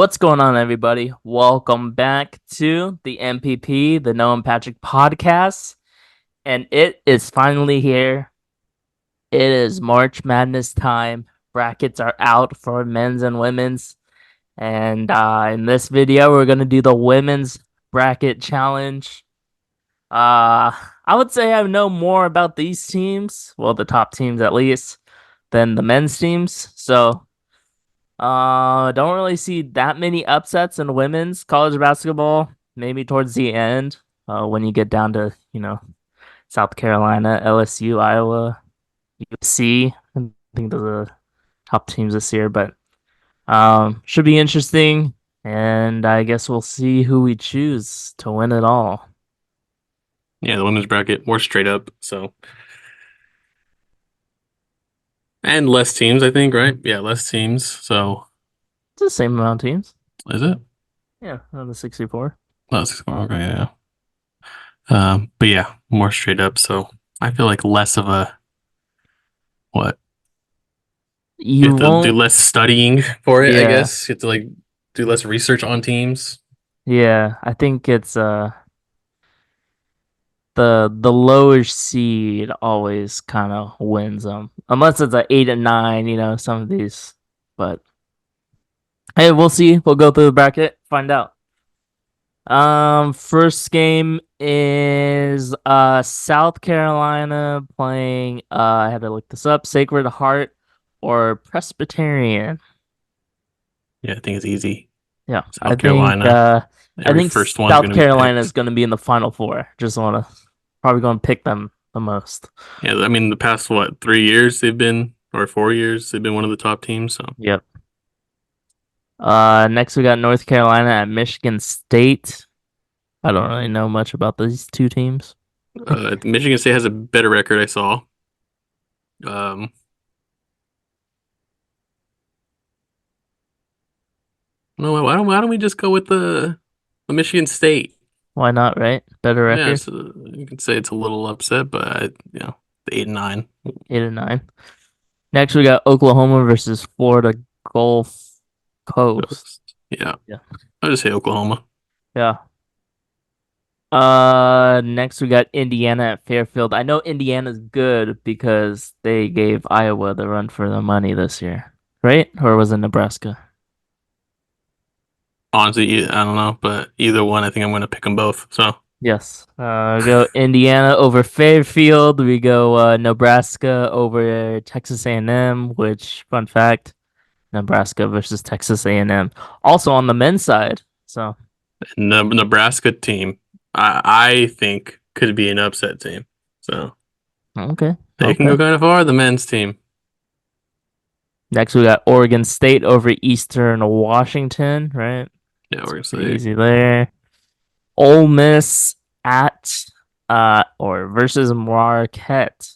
What's going on, everybody? Welcome back to the MPP, the Noah and Patrick podcast. And it is finally here. It is March Madness time. Brackets are out for men's and women's. And in this video, we're going to do the women's bracket challenge. I would say I know more about these teams, well, the top teams at least, than the men's teams. So don't really see that many upsets in women's college basketball. Maybe towards the end, when you get down to South Carolina, LSU, Iowa, USC. I think those are the top teams this year, but should be interesting. And I guess we'll see who we choose to win it all. Yeah, the women's bracket more straight up. And less teams, I think, right? Yeah, less teams. So It's the same amount of teams. is it? Yeah, the 64. No, okay, yeah. But yeah, more straight up. So I feel like less of a what? You You have to do won't. less studying for it, I Yeah, guess. You have to like do less research on teams. yeah. I think it's the lower seed always kind of wins them, unless it's an 8 and 9. Some of these, but hey, we'll see. We'll go through the bracket, find out. First game is South Carolina playing. I had to look this up. Sacred Heart or Presbyterian. Yeah, I think it's easy. Yeah, I South think Carolina. I Every think first one's South gonna be Carolina is picked. going to be in the Final Four. Just want to probably going to pick them the most. Yeah, I mean the past 3 years they've been or 4 years they've been one of the top teams. So Yep. Next we got North Carolina at Michigan State. I don't really know much about these two teams. Michigan State has a better record, I saw. Um, no, why don't we just go with the Michigan State? Why not, right? Better Yeah, record, so you can say it's a little upset, but the 8 and 9. 8 and 9. Next we got Oklahoma versus Florida Gulf Coast. Yeah, Yeah. I'll just say Oklahoma. Yeah. Next we got Indiana at Fairfield. I know Indiana's good because they gave Iowa the run for the money this year, right? Or was it Nebraska? Honestly, I don't know, but either one, I think I'm going to pick them both. So Yes. We go Indiana over Fairfield. We go Nebraska over Texas A&M, which fun fact, Nebraska versus Texas A&M. Also on the men's side. So, the Nebraska team, I think could be an upset team. So okay. they can Okay. go kind of far. The men's team. Next we got Oregon State over Eastern Washington, right? Yeah, we're It's gonna pretty say easy there. Ole Miss at or versus Marquette.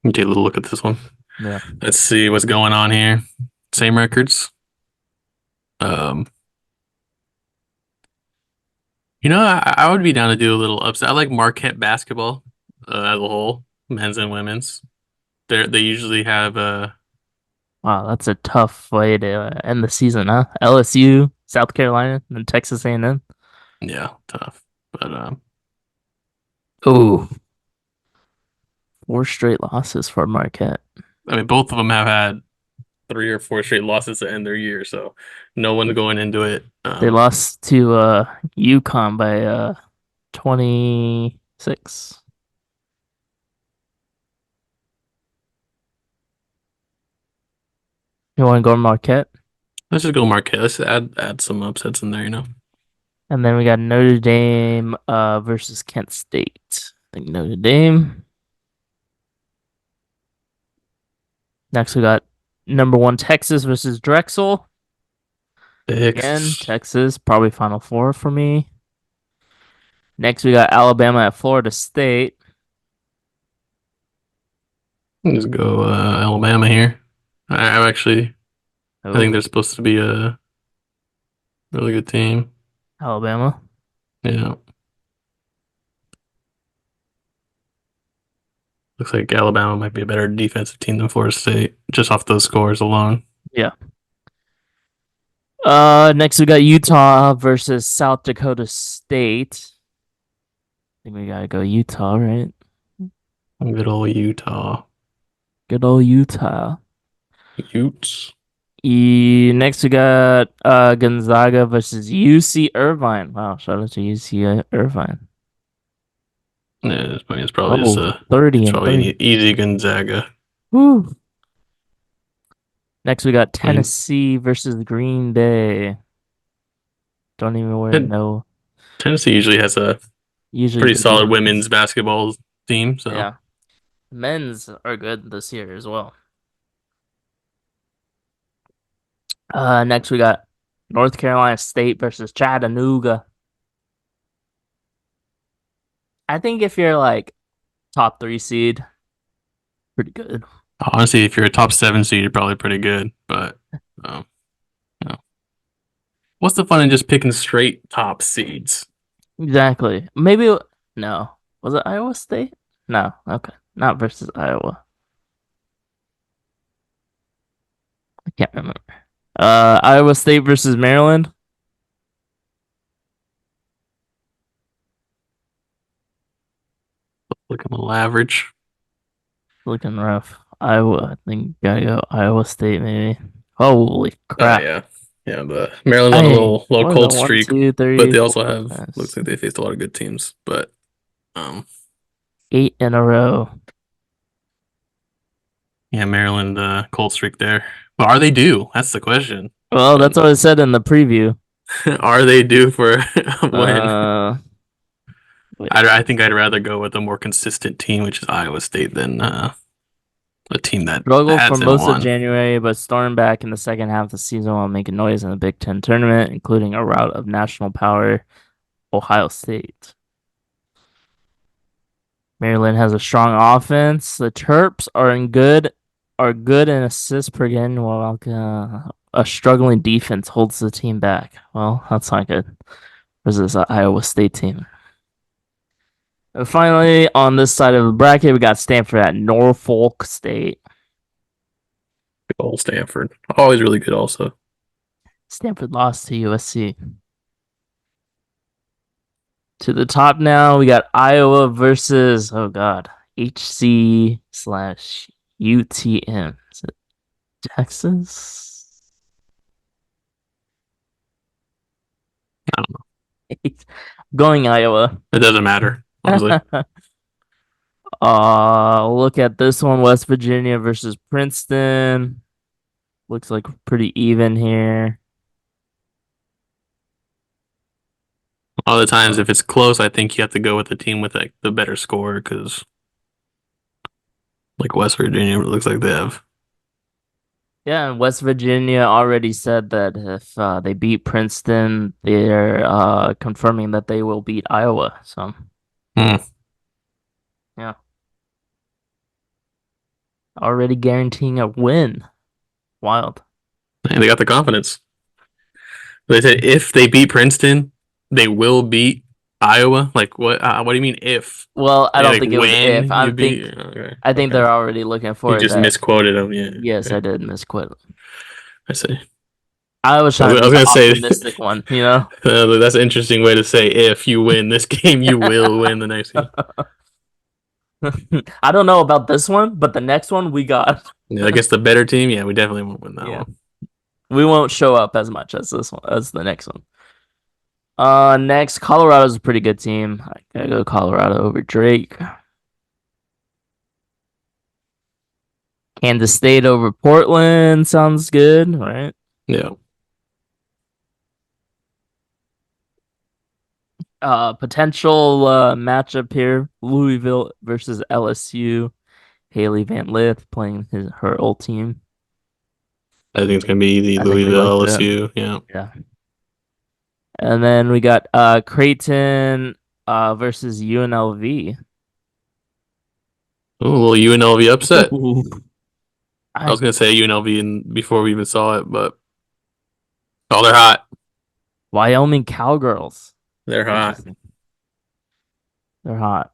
take a little look at this one. Yeah. Let's see what's going on here. Same records. Um, I would be down to do a little upset. I like Marquette basketball as a whole, men's and women's. They usually have Wow, that's a tough way to end the season, huh? LSU, South Carolina, and Texas A&M. yeah, tough. But Ooh, 4 straight losses for Marquette. I mean both of them have had 3 or 4 straight losses to end their year, so no one's going into it. They lost to UConn by 26. You want to go Marquette? Let's just go Marquette. Let's add some upsets in there. And then we got Notre Dame versus Kent State. I think Notre Dame. Next we got number 1 Texas versus Drexel. Again, Picks. Texas, probably Final Four for me. Next we got Alabama at Florida State. Let's go Alabama here. I think Oh, they're supposed to be a really good team. Alabama. Yeah. Looks like Alabama might be a better defensive team than Florida State, just off those scores alone. Yeah. Next we got Utah versus South Dakota State. I think we gotta go Utah, right? Good old Utah Good old Utah. Utes. Next we got Gonzaga versus UC Irvine. Wow, shout out to UC Irvine. Yeah, it's probably just Oh, 30 it's and probably 30. an easy Gonzaga. Woo. Next we got I mean, Tennessee versus Green Bay. Don't even Ten- know. Tennessee usually has a Usually pretty good solid defense. women's basketball team, so Yeah. Men's are good this year as well. Next we got North Carolina State versus Chattanooga. I think if you're like top three seed, pretty good. honestly, if you're a top 7 seed, you're probably pretty good. But um, you know, what's the fun in just picking straight top seeds? Exactly. Maybe no. Was it Iowa State? No. Okay. Not versus Iowa. I can't remember. Iowa State versus Maryland. Look, I'm a little average. Looking rough. Iowa. I think gotta go Iowa State maybe. Holy Oh crap. yeah, yeah. But Maryland's on a Hey, little what is it? cold One, streak, two, but three, they also four, have five, looks like they faced a lot of good teams. But um, 8 in a row. yeah, Maryland cold streak there. But are they due? That's the question. Well, that's And what I said in the preview. are they due for a win? Uh, wait. I think I'd rather go with a more consistent team, which is Iowa State, than a team that Struggled for hasn't most of won. January, but stormed back in the second half of the season while making noise in the Big Ten tournament, including a rout of national power, Ohio State. Maryland has a strong offense. The Terps are good in assists per game, while a struggling defense holds the team back. Well, that's not good versus the Iowa State team. And finally, on this side of the bracket, we got Stanford at Norfolk State. Old Stanford, always really good. Also, Stanford lost to USC. To the top now, we got Iowa versus, oh God, HC slash UTM. Is it Texas? I don't know. Going Iowa. It doesn't matter, honestly. Look at this one, West Virginia versus Princeton. Looks like pretty even here. All the times, if it's close, I think you have to go with the team with like the better score because, like West Virginia, it looks like they have. Yeah, and West Virginia already said that if they beat Princeton, they're confirming that they will beat Iowa. So, Hmm. yeah, already guaranteeing a win. Wild. And they got the confidence. They said if they beat Princeton, they will beat Iowa. Like what? What do you mean if? Well, I They don't like think it was if. when you beat? Okay, I think okay. they're already looking You for just that. misquoted them. Yeah. Yes, Okay. I did misquote. I see. I was I trying to was be the gonna say optimistic one, you know? that's an interesting way to say if you win this game, you will win the next game. I don't know about this one, but the next one we got. Yeah, I guess the better team. Yeah, we definitely won't win that Yeah. one. We won't show up as much as this one as the next one. Next, Colorado's a pretty good team. I gotta go Colorado over Drake. Kansas State over Portland sounds good, right? Yeah. Potential matchup here: Louisville versus LSU. Haley Van Lith playing her old team. I think it's gonna be easy. I think we Louisville, like that. LSU. Yeah. Yeah. And then we got Creighton versus UNLV. Oh, a little UNLV upset. Ooh. I I was gonna say UNLV before we even saw it, but oh, they're hot. Wyoming Cowgirls. They're hot. Interesting. They're hot.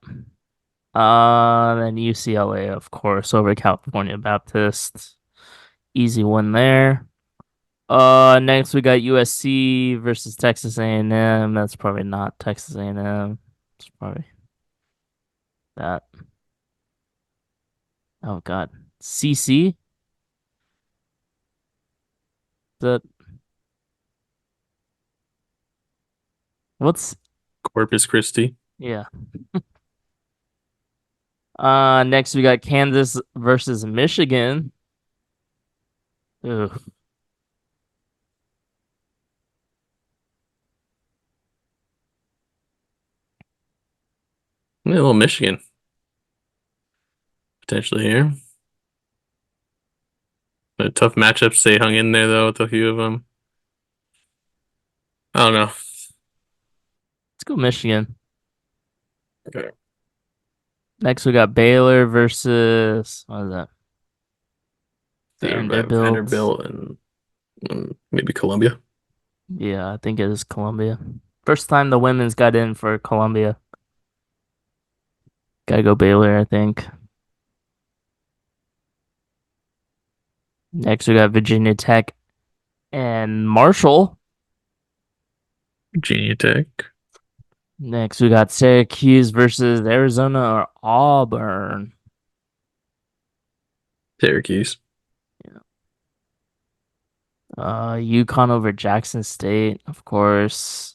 Then UCLA, of course, over California Baptist. Easy one there. Next we got USC versus Texas A&M. That's probably not Texas A&M. It's probably that. Oh God, CC. That what's Corpus Christi. yeah. Next we got Kansas versus Michigan. Ugh. Yeah, a little Michigan potentially here. A tough matchups they hung in there though with a few of them. I don't know. Let's go Michigan. Okay. Next we got Baylor versus what is that? Vanderbilt. Vanderbilt and maybe Columbia. Yeah, I think it is Columbia. First time the women's got in for Columbia. Gotta go Baylor, I think. Next we got Virginia Tech and Marshall. Virginia Tech. Next we got Syracuse versus Arizona or Auburn. Syracuse. UConn over Jackson State, of course.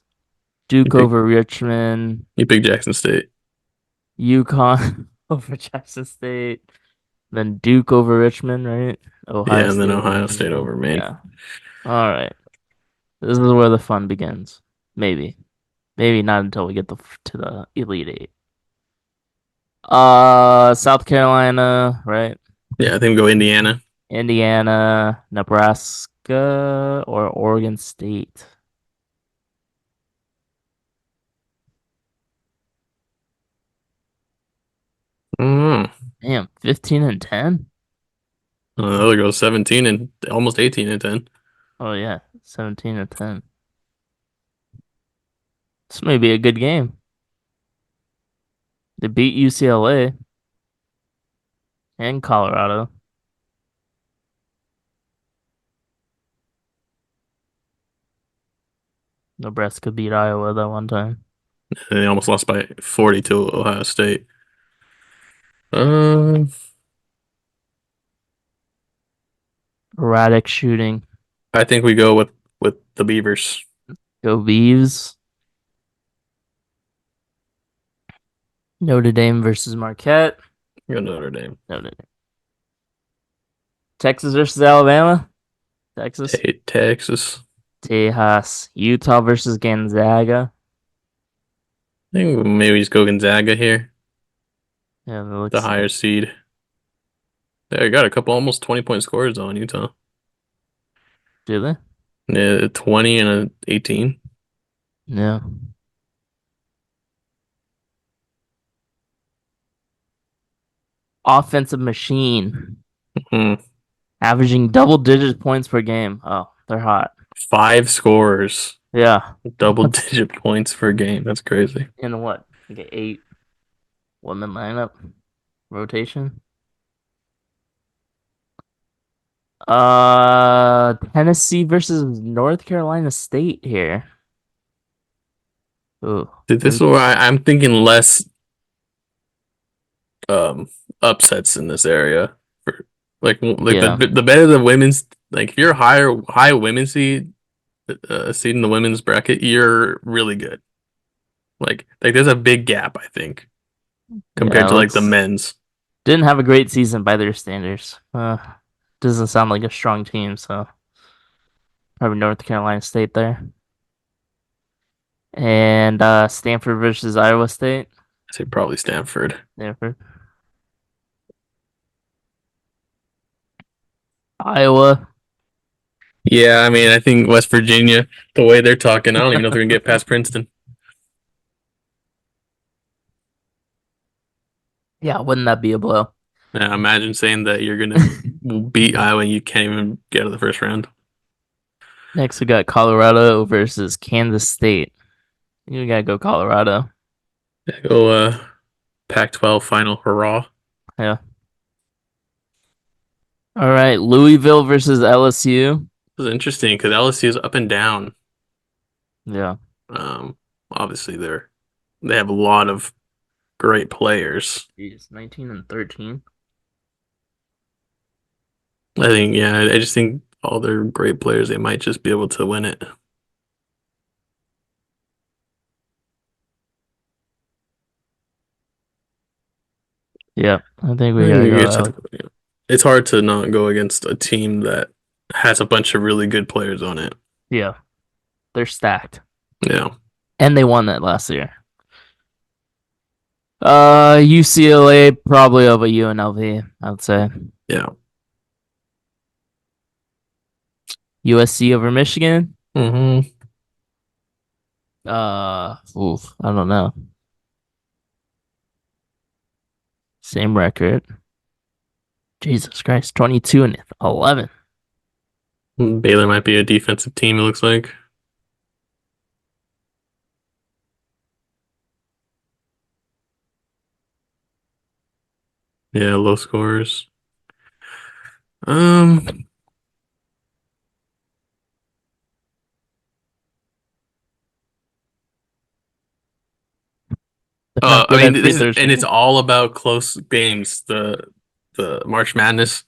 Duke You pick over Richmond. you pick Jackson State. UConn over Jackson State. Then Duke over Richmond, right? Ohio Yeah, and then State over Ohio State Maine. over Maine. Yeah. All right. This is where the fun begins. Maybe. Maybe not until we get to the Elite Eight. South Carolina, right? Yeah, I think we go Indiana. Indiana, Nebraska, or Oregon State. Mm. Damn, 15 and 10? The other goes 17 and almost 18 and 10. Oh yeah, 17 and 10. This may be a good game. They beat UCLA and Colorado. Nebraska beat Iowa that one time. And they almost lost by 40 to Ohio State. Um, Erratic shooting. I think we go with the Beavers. Go Beavs. Notre Dame versus Marquette. Go Notre Dame. Notre Dame. Texas versus Alabama. Texas. Hey, Texas. Tejas. Utah versus Gonzaga. I think maybe just go Gonzaga here. Yeah, that The looks. higher seed. They got a couple almost 20-point scores on Utah. Do they? Yeah, 20 and a 18. Yeah. Offensive machine. Hmm. Averaging double digit points per game. Oh, they're hot. 5 scores, Yeah. double digit points per game. That's crazy. In what? Like an 8 woman lineup rotation. Tennessee versus North Carolina State here. Ooh. Dude, this is where I'm thinking less um upsets in this area. For like Yeah. the better the women's, like if you're high women's seed in the women's bracket, you're really good. Like there's a big gap, I think, compared Yeah, to like the looks men's. didn't have a great season by their standards. Doesn't sound like a strong team, so probably North Carolina State there. And Stanford versus Iowa State. I say probably Stanford. Stanford. Iowa. Yeah, I mean, I think West Virginia, the way they're talking, I don't even know if they're gonna get past Princeton. Yeah, wouldn't that be a blow? Yeah, imagine saying that you're gonna beat Iowa and you can't even get to the first round. Next, we got Colorado versus Kansas State. You gotta go Colorado. Go Pac-12 final hurrah. Yeah. All right, Louisville versus LSU. This is interesting because LSU is up and down. Yeah. Um, obviously they have a lot of great players. Jeez, 19 and 13. I think, yeah, I just think all their great players, they might just be able to win it. Yeah, I think I we think gotta you go just have to, out. yeah. It's hard to not go against a team that has a bunch of really good players on it. Yeah, they're stacked. Yeah, And they won that last year. UCLA probably over UNLV, I would say. yeah. USC over Michigan. hmm Oof, I don't know. Same record. Jesus Christ, 22 and 11. Baylor might be a defensive team, it looks like. Yeah, low scores. Um, They're not I good mean, at free this is, throw and it's shooting. all about close games, the March Madness.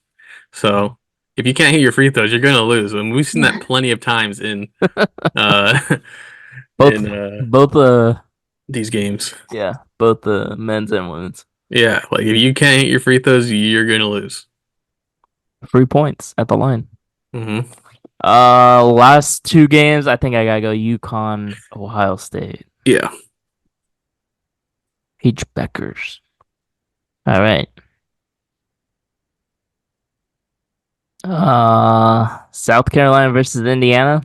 So if you can't hit your free throws, you're gonna lose. And we've seen that plenty of times uh Both, in both, these games. both the men's and women's. Yeah, like if you can't hit your free throws, you're gonna lose. 3 points at the line. hmm Last two games, I think I gotta go UConn, Ohio State. Yeah, H. Beckers. All right. South Carolina versus Indiana.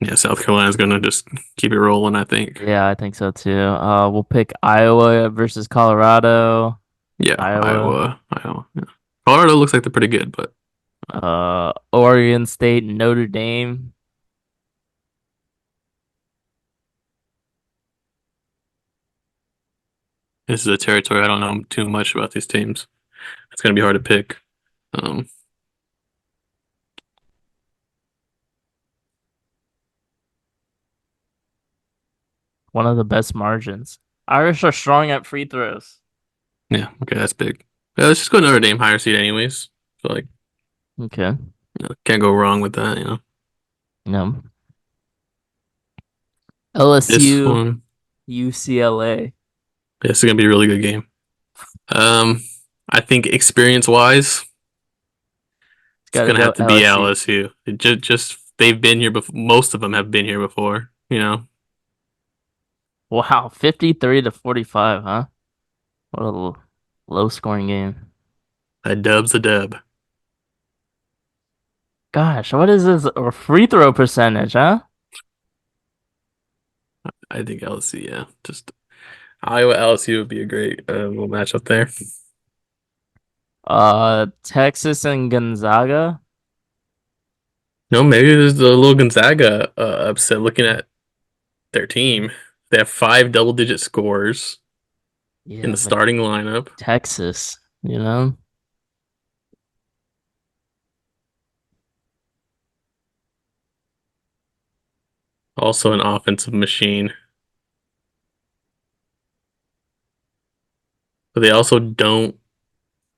yeah. South Carolina's gonna just keep it rolling, I think. Yeah, I think so too. We'll pick Iowa versus Colorado. Yeah, Iowa. Iowa. Yeah. Colorado looks like they're pretty good, but Oregon State, Notre Dame. this is a territory I don't know too much about these teams. It's gonna be hard to pick. Um, One of the best margins. Irish are strong at free throws. yeah, okay, that's big. Yeah, let's just go Notre Dame higher seed anyways. So like, Okay. can't go wrong with that. No. This LSU, one, UCLA. this is gonna be a really good game. Um, I think experience wise, it's Gotta gonna go have to be LSU. LSU. Just they've been here before. Most of them have been here before. Wow, 53 to 45, huh? What a low scoring game. A dub's a dub. Gosh, what is this free throw percentage, huh? I think LSU. Yeah, just Iowa LSU would be a great little matchup there. Texas and Gonzaga. No, maybe there's the little Gonzaga upset. Looking at their team, they have five double-digit scores in Yeah, the but starting lineup. Texas, you know? Also an offensive machine, but they also don't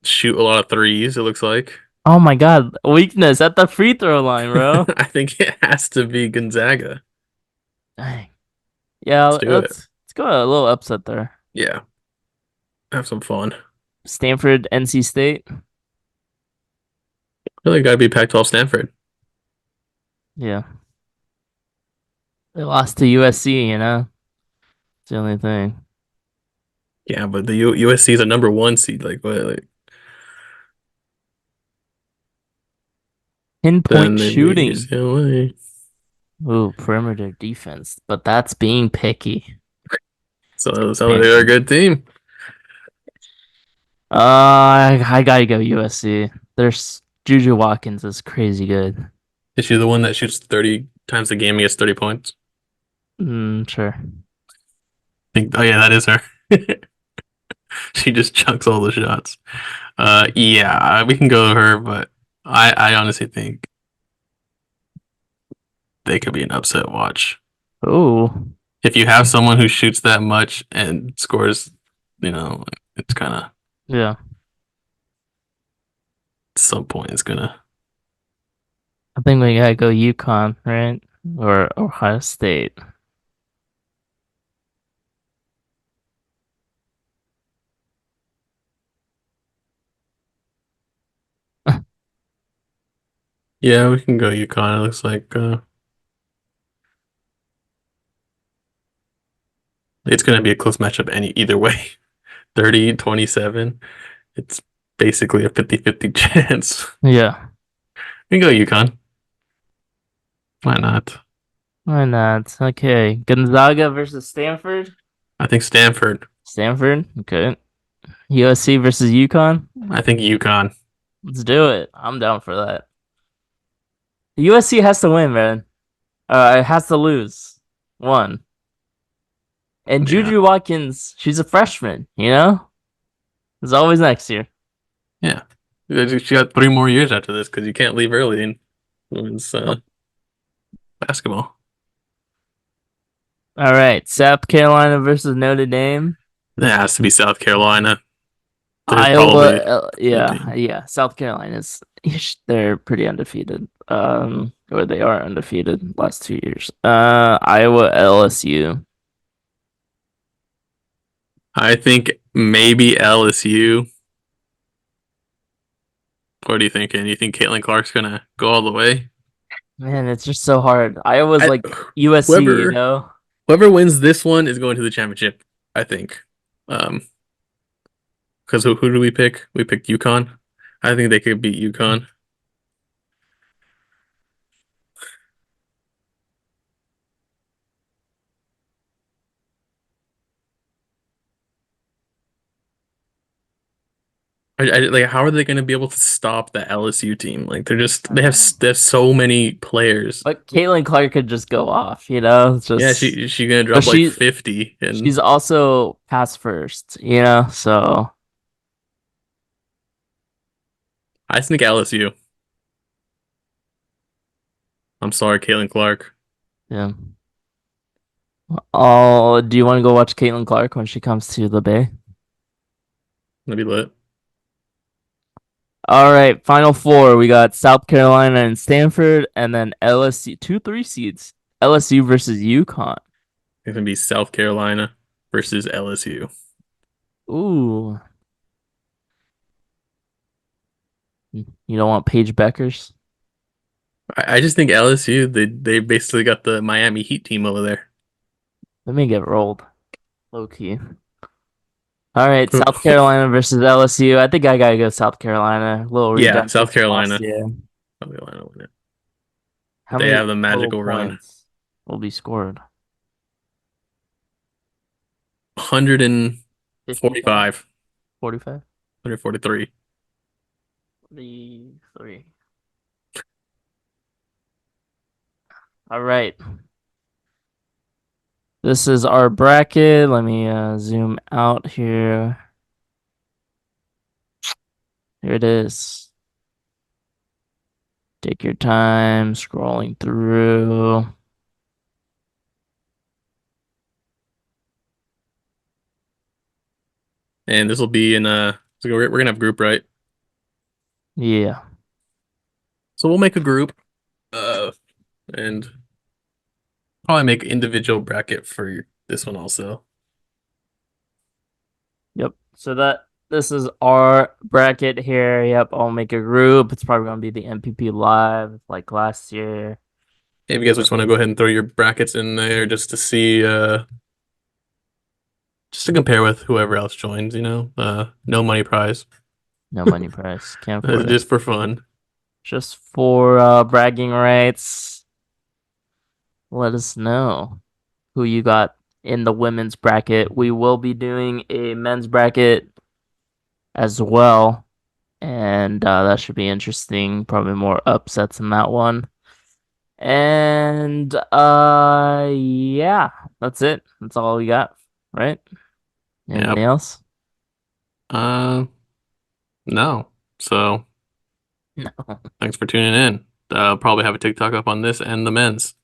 shoot a lot of threes. It looks like. Oh my God, weakness at the free throw line, bro. I think it has to be Gonzaga. Dang. Yeah, Let's do it. let's go a little upset there. Yeah, have some fun. Stanford, NC State. Really got to be Pac-12 Stanford. Yeah, they lost to USC, you know? It's the only thing. Yeah, but the USC is a number one seed. Like what? Like then Pinpoint they beat shooting. UCLA. Ooh, perimeter defense, but that's being picky. So it sounds like they're a Picky. good team. I gotta go USC. There's Juju Watkins is crazy good. Is she the one that shoots 30 times a game and gets 30 points? Sure. Oh yeah, that is her. She just chunks all the shots. Yeah, we can go to her, but I honestly think they could be an upset watch. Ooh, If you have someone who shoots that much and scores, it's kind of yeah. at some point it's gonna. I think we gotta go UConn, right? Or Ohio State. Yeah, we can go UConn. It looks like it's gonna be a close matchup either way. 30-27. It's basically a 50-50 chance. Yeah, We can go UConn. Why not? why not? Okay, Gonzaga versus Stanford. I think Stanford. Stanford. Okay. USC versus UConn. I think UConn. Let's do it. I'm down for that. USC has to win, man. It has to lose. One. And Yeah. Juju Watkins, she's a freshman, you know? It's always next year. Yeah. She got 3 more years after this because you can't leave early in women's basketball. All right. South Carolina versus Notre Dame. That has to be South Carolina. They're Iowa, probably the yeah, team. yeah. South Carolina's they're pretty undefeated. Or they are undefeated last 2 years. Iowa, LSU. I think maybe LSU. What are you thinking? You think Caitlin Clark's gonna go all the way? Man, it's just so hard. Iowa's I, like USC, you whoever know? whoever wins this one is going to the championship, I think. Um, because who do we pick? We picked UConn. I think they could beat UConn. Like, how are they going to be able to stop the LSU team? Like, I know. they have so many players. But Caitlin Clark could just go off, you know? It's Yeah, just she gonna but drop like 50, and she's also pass first, you know? So I think LSU. I'm sorry, Caitlin Clark. yeah. Oh, do you want to go watch Caitlin Clark when she comes to the Bay? That'd be lit. All right, final four. We got South Carolina and Stanford, and then LSU, 2 3 seeds. LSU versus UConn. It's gonna be South Carolina versus LSU. Ooh, you don't want Paige Beckers? I just think LSU they basically got the Miami Heat team over there. Let me get rolled. Low key. All right, South Carolina versus LSU. I think I gotta go South Carolina. A little Yeah, redemption South from last Carolina. year. South Carolina win it. How They many have the total magical run. points will be scored? 55, 145, 45, 143. 43. All right. This is our bracket. Let me zoom out here. Here it is. Take your time scrolling through. And this will be in so we're gonna have a group, right? Yeah. So we'll make a group, uh, and probably make individual bracket for this one also. Yep. So this is our bracket here. Yep. I'll make a group. It's probably gonna be the MPP live like last year. If you guys just want to go ahead and throw your brackets in there just to see, just to compare with whoever else joins, no money prize, No money prize. Can't afford it. just for fun. Just for bragging rights. Let us know who you got in the women's bracket. We will be doing a men's bracket as well. And that should be interesting. Probably more upsets in that one. And yeah, that's it. That's all we got, right? Anything Yep. else? Uh, no. So No. thanks for tuning in. I'll probably have a TikTok up on this and the men's.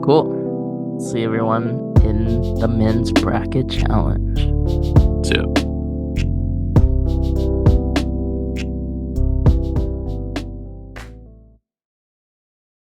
Cool. See everyone in the men's bracket challenge. So.